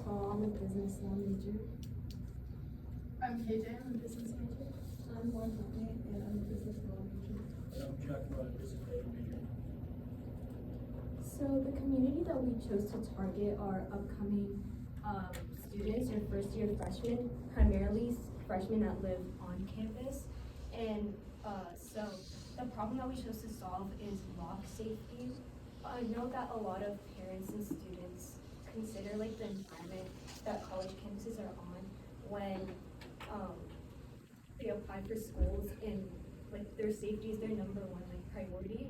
Ortal. I'm a business law major. I'm KJ, I'm a business major. I'm Huntley, and I'm a business law major. And I'm Jack, I'm a business major. So the community that we chose to target are upcoming students or first-year freshmen, primarily freshmen that live on campus. And so the problem that we chose to solve is lock safety. I know that a lot of parents and students consider like the environment that college campuses are on when they apply for schools, and like their safety is their number one like priority.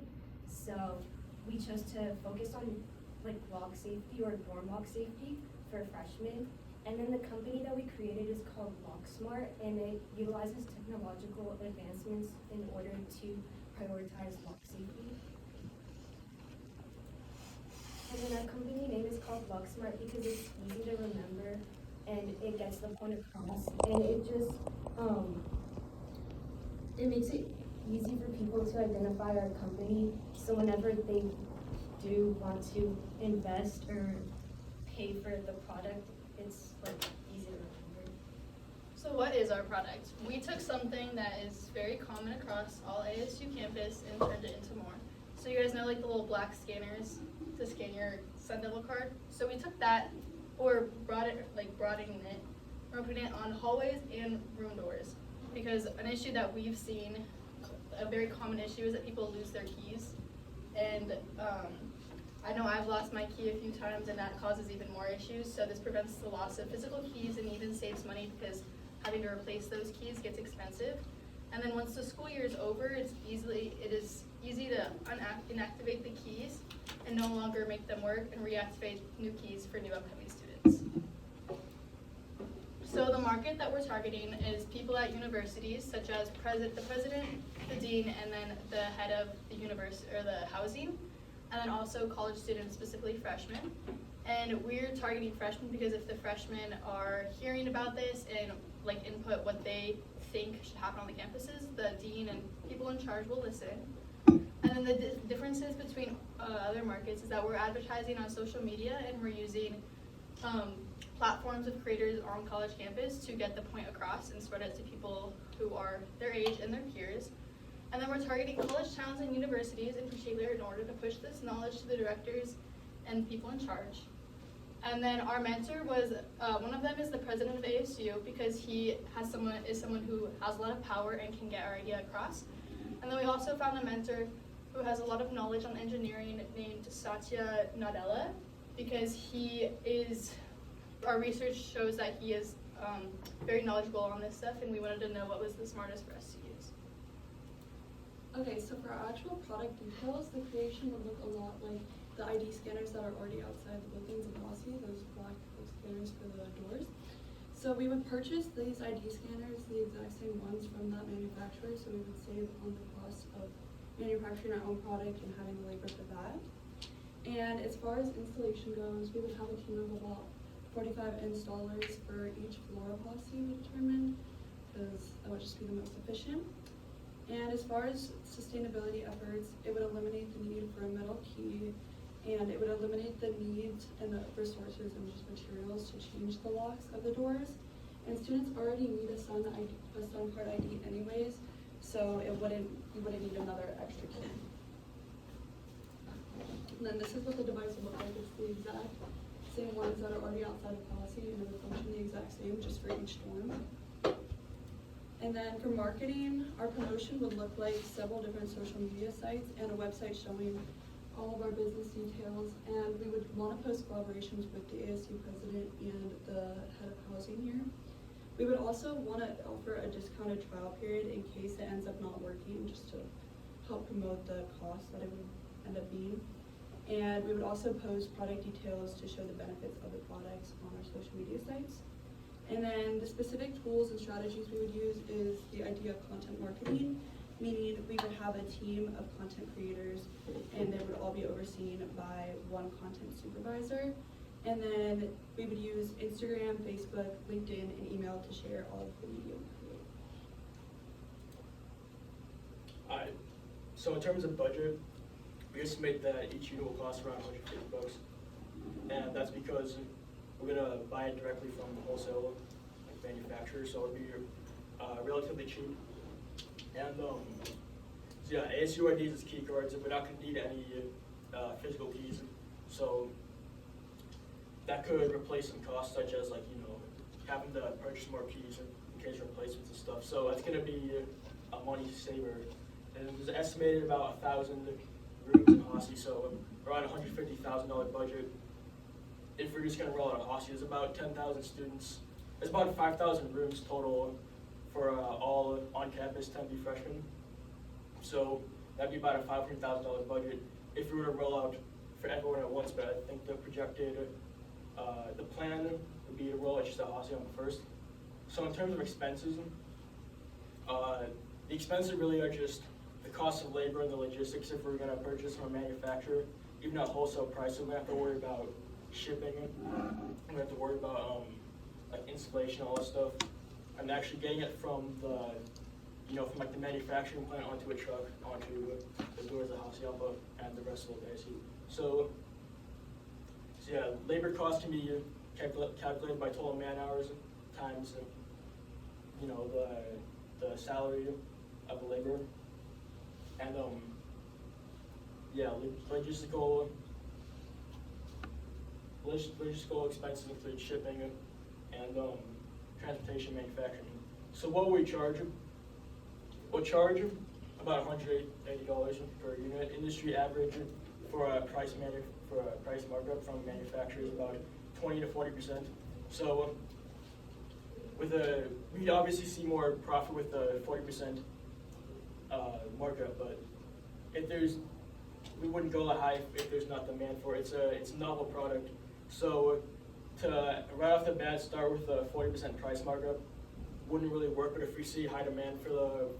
So we chose to focus on like lock safety or dorm lock safety for freshmen. And then the company that we created is called LockSmart, and it utilizes technological advancements in order to prioritize lock safety. And then our company name is called LockSmart because it's easy to remember and it gets the point across, and it just it makes it easy for people to identify our company. So whenever they do want to invest or pay for the product, it's like easy to remember. So what is our product? We took something that is very common across all ASU campus and turned it into more. So you guys know like the little black scanners to scan your Sun Devil card? So we took that, or broadening it, we're putting it on hallways and room doors. Because an issue that we've seen, a very common issue, is that people lose their keys. And I know I've lost my key a few times, and that causes even more issues. So this prevents the loss of physical keys and even saves money because having to replace those keys gets expensive. And then once the school year is over, it is easy to inactivate the keys and no longer make them work and reactivate new keys for new upcoming students. So the market that we're targeting is people at universities, such as the president, the dean, and then the head of the university or the housing, and then also college students, specifically freshmen. And we're targeting freshmen because if the freshmen are hearing about this and like input what they think should happen on the campuses, the dean and people in charge will listen. And then the differences between other markets is that we're advertising on social media and we're using platforms of creators on college campus to get the point across and spread it to people who are their age and their peers. And then we're targeting college towns and universities in particular in order to push this knowledge to the directors and people in charge. And then our mentor was, one of them is the president of ASU because he is someone who has a lot of power and can get our idea across. And then we also found a mentor who has a lot of knowledge on engineering named Satya Nadella because our research shows that he is very knowledgeable on this stuff, and we wanted to know what was the smartest for us to use. Okay, so for our actual product details, the creation would look a lot like the ID scanners that are already outside the buildings of Aussie, those black scanners for the doors. So we would purchase these ID scanners, the exact same ones from that manufacturer, so we would save on the cost of manufacturing our own product and having the labor for that. And as far as installation goes, we would have a team of about 45 installers for each floor of Aussie we determined, because that would just be the most efficient. And as far as sustainability efforts, it would eliminate the need for a metal key, and it would eliminate the need and the resources and just materials to change the locks of the doors. And students already need a Sun card ID anyways, so you wouldn't need another extra key. And then this is what the device would look like. It's the exact same ones that are already outside of policy, and it would function the exact same just for each dorm. And then for marketing, our promotion would look like several different social media sites and a website showing all of our business details, and we would want to post collaborations with the ASU president and the head of housing here. We would also want to offer a discounted trial period in case it ends up not working, just to help promote the cost that it would end up being. And we would also post product details to show the benefits of the products on our social media sites. And then the specific tools and strategies we would use is the idea of content marketing, meaning we would have a team of content creators and they would all be overseen by one content supervisor. And then we would use Instagram, Facebook, LinkedIn, and email to share all of the media we create. Alright, so in terms of budget, we estimate that each unit will cost around $150, and that's because we're gonna buy it directly from the wholesale manufacturer, so it'll be relatively cheap. And so yeah, ASU already needs its key cards, and we're not gonna need any physical keys. So that could replace some costs, such as having to purchase more keys in case replacements and stuff. So that's gonna be a money saver. And it was estimated about 1,000 rooms in Hossie, so around $150,000 budget. If we're just gonna roll out a Hossie, there's about 10,000 students. There's about 5,000 rooms total for all on-campus 10B freshmen. So that'd be about a $500,000 budget if we were to roll out for everyone at once. But I think the projected, the plan would be to roll out just a Hossie on the first. So in terms of expenses, the expenses really are just the cost of labor and the logistics if we're going to purchase from a manufacturer, even at wholesale price. So we have to worry about shipping. We have to worry about installation, all that stuff, and actually getting it from the, from the manufacturing plant onto a truck, onto the doors of Hossie Alpha and the rest of the ASU. So yeah, labor costs can be calculated by total man hours times, the salary of the labor, and yeah, logistical expenses include shipping and transportation, manufacturing. So what we charge? We'll charge about $180 per unit. Industry average for a price markup from manufacturers about 20 to 40%. So we obviously see more profit with the 40% markup, but we wouldn't go that high if there's not demand for it. It's a novel product. So to right off the bat start with a 40% price markup wouldn't really work, but if we see high demand for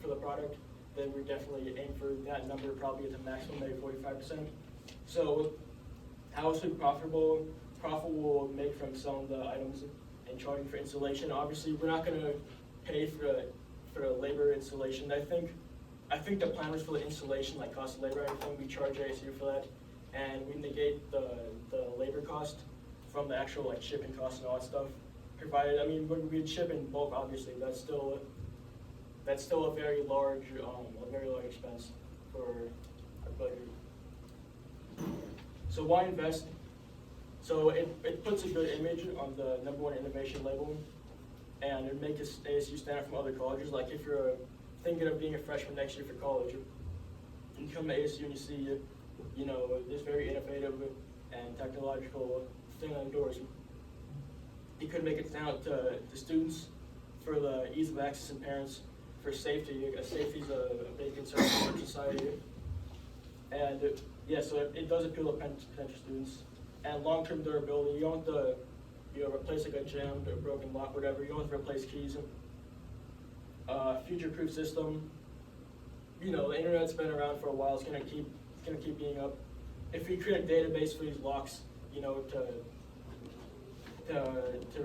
the product, then we definitely aim for that number, probably at the maximum, maybe 45%. So how is it profitable? Profit we'll make from selling the items and charging for installation. Obviously, we're not going to pay for the labor installation. I think the plan was for the installation, like cost of labor, everything. We charge ASU for that, and we negate the labor cost from the actual shipping costs and all that stuff. Provided, when we ship in bulk, obviously, that's still a very large expense for our budget. So why invest? So it puts a good image on the #1 innovation label, and it makes ASU stand out from other colleges. Like if you're thinking of being a freshman next year for college, and you come to ASU and you see, this very innovative and technological thing on the doors, it could make it stand out to students for the ease of access and parents for safety. Safety is a big concern in our society, and yeah, so it does appeal to potential students. And long-term durability, you don't have to replace a jammed or broken lock, whatever. You don't have to replace keys. Future-proof system. The internet's been around for a while. It's gonna keep being up. If we create a database for these locks, to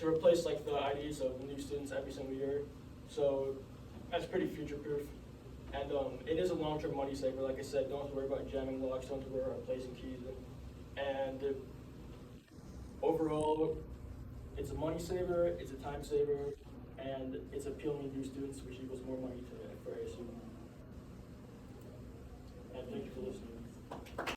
replace like the IDs of new students every single year, so that's pretty future-proof. And it is a long-term money saver. Like I said, don't have to worry about jamming locks, don't have to worry about replacing keys. And overall, it's a money saver, it's a time saver, and it's appealing to new students, which equals more money for ASU. And thank you for listening.